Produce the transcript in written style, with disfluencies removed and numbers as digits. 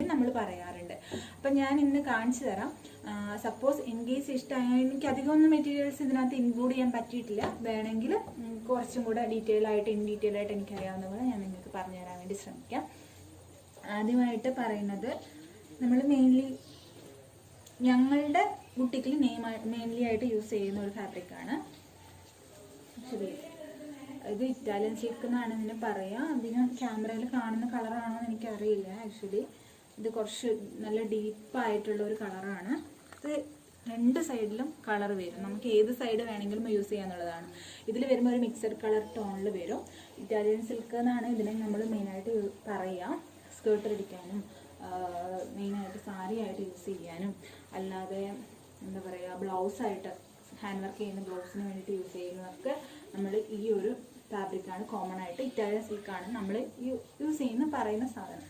വേണമെങ്കിൽ നമ്മൾ പറയാറുണ്ട്. അപ്പം ഞാൻ ഇന്ന് കാണിച്ചു തരാം. സപ്പോസ് ഇൻ കേസ് ഇഷ്ടമായ, എനിക്ക് അധികമൊന്നും മെറ്റീരിയൽസ് ഇതിനകത്ത് ഇൻക്ലൂഡ് ചെയ്യാൻ പറ്റിയിട്ടില്ല. വേണമെങ്കിൽ കുറച്ചും കൂടെ ഇൻ ഡീറ്റെയിൽ ആയിട്ട് എനിക്കറിയാവുന്ന പോലെ ഞാൻ നിങ്ങൾക്ക് പറഞ്ഞു തരാൻ വേണ്ടി ശ്രമിക്കാം. ആദ്യമായിട്ട് പറയുന്നത്, നമ്മൾ ഞങ്ങളുടെ ബുട്ടിക്കിൽ മെയിൻലി ആയിട്ട് യൂസ് ചെയ്യുന്ന ഒരു ഫാബ്രിക്കാണ്. ഇത് ഇറ്റാലിയൻ സിൽക്ക് എന്നാണ് ഇതിന് പറയുക. അതിന് ക്യാമറയിൽ കാണുന്ന കളറാണോ എന്ന് എനിക്കറിയില്ല. ആക്ച്വലി ഇത് കുറച്ച് നല്ല ഡീപ്പായിട്ടുള്ള ഒരു കളറാണ്. ഇത് രണ്ട് സൈഡിലും കളർ വരും. നമുക്ക് ഏത് സൈഡ് വേണമെങ്കിലും യൂസ് ചെയ്യാന്നുള്ളതാണ്. ഇതിൽ വരുമ്പോൾ ഒരു മിക്സഡ് കളർ ടോണിൽ വരും. ഇറ്റാലിയൻ സിൽക്ക് എന്നാണ് ഇതിനെ നമ്മൾ മെയിനായിട്ട് പറയുക. സ്കേർട്ട് അടിക്കാനും മെയിനായിട്ട് സാരി ആയിട്ട് യൂസ് ചെയ്യാനും അല്ലാതെ എന്താ പറയുക ബ്ലൗസായിട്ട് ഹാൻഡ് വർക്ക് ചെയ്യുന്ന ബ്ലൗസിന് വേണ്ടിയിട്ട് യൂസ് ചെയ്യുന്നതൊക്കെ നമ്മൾ ഈ ഒരു ഫാബ്രിക്കാണ് കോമൺ ആയിട്ട്. ഇറ്റാലിയൻ സിൽക്കാണ് നമ്മൾ യൂസ് ചെയ്യുന്ന പറയുന്ന സാധനം.